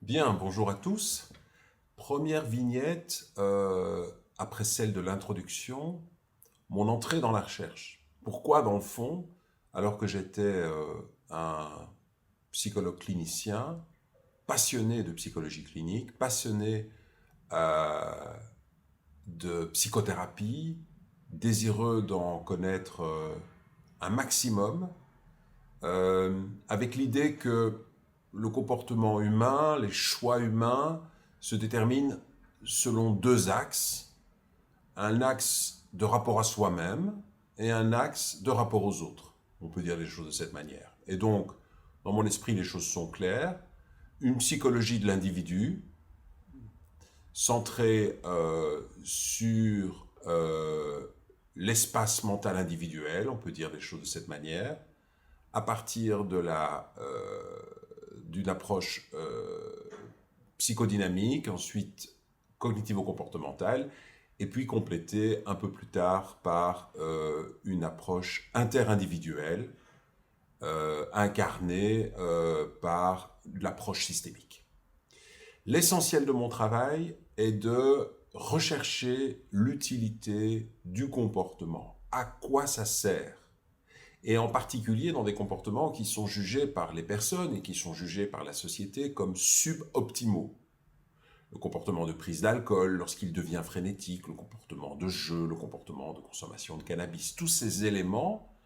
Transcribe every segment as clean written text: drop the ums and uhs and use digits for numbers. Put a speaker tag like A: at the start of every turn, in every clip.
A: Bien, bonjour à tous. Première vignette, après celle de l'introduction, mon entrée dans la recherche. Pourquoi, dans le fond, alors que j'étais un psychologue clinicien, passionné de psychologie clinique, passionné euh, de psychothérapie, désireux d'en connaître un maximum, avec l'idée que le comportement humain, les choix humains se déterminent selon deux axes. Un axe de rapport à soi-même et un axe de rapport aux autres. On peut dire les choses de cette manière. Et donc, dans mon esprit, les choses sont claires. Une psychologie de l'individu centrée sur l'espace mental individuel, on peut dire les choses de cette manière, à partir d'une approche psychodynamique, ensuite cognitivo-comportementale, et puis complétée un peu plus tard par une approche interindividuelle, incarnée par l'approche systémique. L'essentiel de mon travail est de rechercher l'utilité du comportement. À quoi ça sert? Et en particulier dans des comportements qui sont jugés par les personnes et qui sont jugés par la société comme suboptimaux. Le comportement de prise d'alcool lorsqu'il devient frénétique, le comportement de jeu, le comportement de consommation de cannabis, tous ces éléments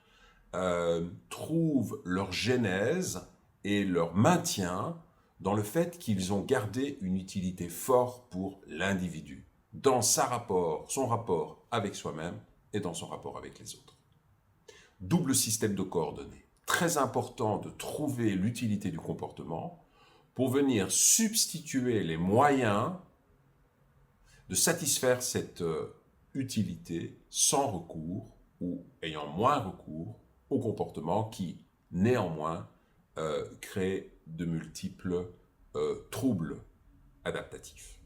A: trouvent leur genèse et leur maintien dans le fait qu'ils ont gardé une utilité forte pour l'individu, dans son rapport avec soi-même et dans son rapport avec les autres. Double système de coordonnées. Très important de trouver l'utilité du comportement pour venir substituer les moyens de satisfaire cette utilité sans recours ou ayant moins recours au comportement qui, néanmoins, crée de multiples troubles adaptatifs.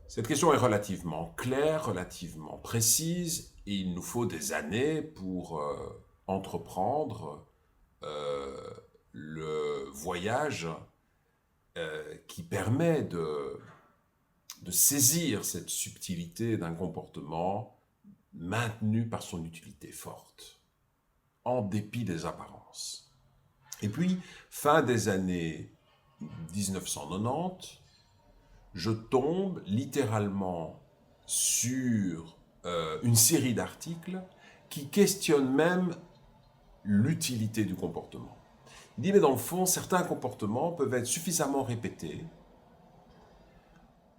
A: Cette question est relativement claire, relativement précise, et il nous faut des années pour entreprendre le voyage qui permet de saisir cette subtilité d'un comportement maintenu par son utilité forte, en dépit des apparences. Et puis, fin des années 1990, je tombe littéralement sur une série d'articles qui questionnent même l'utilité du comportement. Il dit, mais dans le fond, certains comportements peuvent être suffisamment répétés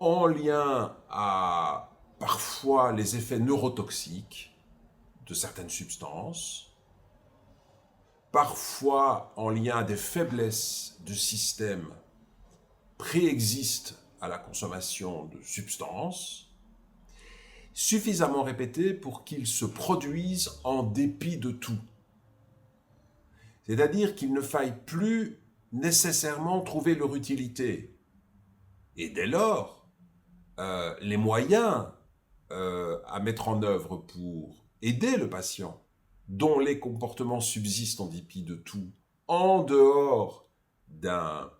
A: en lien à parfois les effets neurotoxiques de certaines substances, parfois en lien à des faiblesses du système préexistent à la consommation de substances, suffisamment répétés pour qu'ils se produisent en dépit de tout. C'est-à-dire qu'il ne faille plus nécessairement trouver leur utilité. Et dès lors, les moyens à mettre en œuvre pour aider le patient, dont les comportements subsistent en dépit de tout, en dehors d'un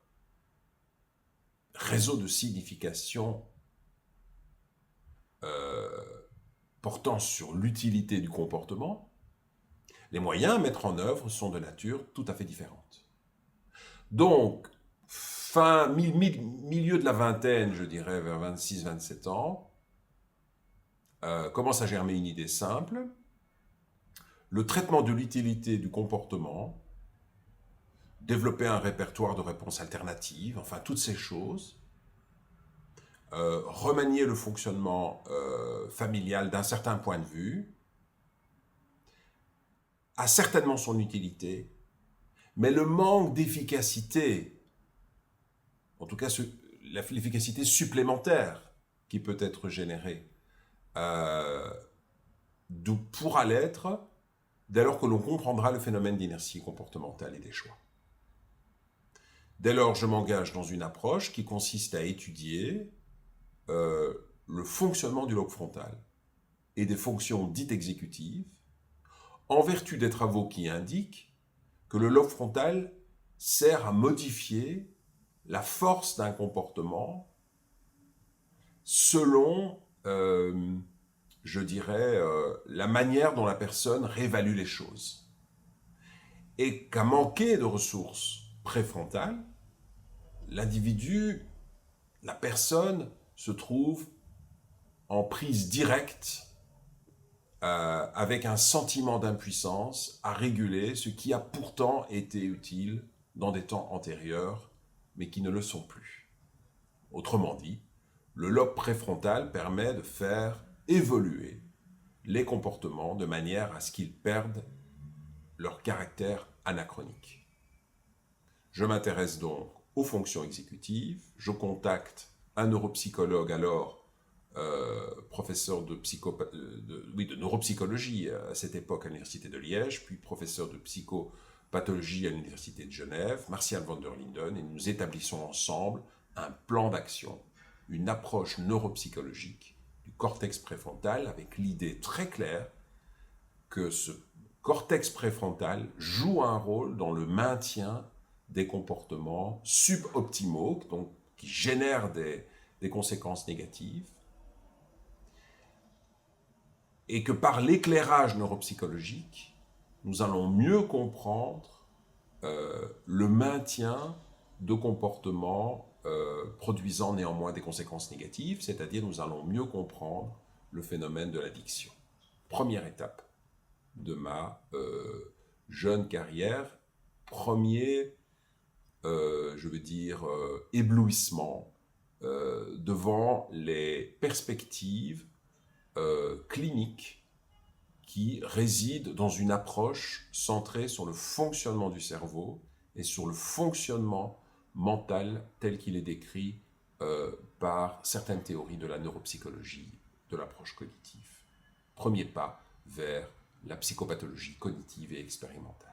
A: réseau de signification portant sur l'utilité du comportement, les moyens à mettre en œuvre sont de nature tout à fait différente. Donc, milieu de la vingtaine, je dirais vers 26-27 ans, commence à germer une idée simple. Le traitement de l'utilité du comportement, développer un répertoire de réponses alternatives, enfin toutes ces choses, remanier le fonctionnement familial d'un certain point de vue, a certainement son utilité, mais le manque d'efficacité, en tout cas l'efficacité supplémentaire qui peut être générée, pourra l'être dès lors que l'on comprendra le phénomène d'inertie comportementale et des choix. Dès lors, je m'engage dans une approche qui consiste à étudier le fonctionnement du lobe frontal et des fonctions dites exécutives, en vertu des travaux qui indiquent que le lobe frontal sert à modifier la force d'un comportement selon, je dirais, la manière dont la personne réévalue les choses. Et qu'à manquer de ressources préfrontales, l'individu, la personne, se trouve en prise directe avec un sentiment d'impuissance à réguler ce qui a pourtant été utile dans des temps antérieurs, mais qui ne le sont plus. Autrement dit, le lobe préfrontal permet de faire évoluer les comportements de manière à ce qu'ils perdent leur caractère anachronique. Je m'intéresse donc aux fonctions exécutives, je contacte un neuropsychologue alors professeur de neuropsychologie à cette époque à l'Université de Liège, puis professeur de psychopathologie à l'Université de Genève, Martial van der Linden, et nous établissons ensemble un plan d'action, une approche neuropsychologique du cortex préfrontal avec l'idée très claire que ce cortex préfrontal joue un rôle dans le maintien des comportements suboptimaux, donc qui génèrent des conséquences négatives, et que par l'éclairage neuropsychologique, nous allons mieux comprendre le maintien de comportements produisant néanmoins des conséquences négatives, c'est-à-dire nous allons mieux comprendre le phénomène de l'addiction. Première étape de ma jeune carrière, premier, éblouissement devant les perspectives clinique qui réside dans une approche centrée sur le fonctionnement du cerveau et sur le fonctionnement mental tel qu'il est décrit par certaines théories de la neuropsychologie, de l'approche cognitive. Premier pas vers la psychopathologie cognitive et expérimentale.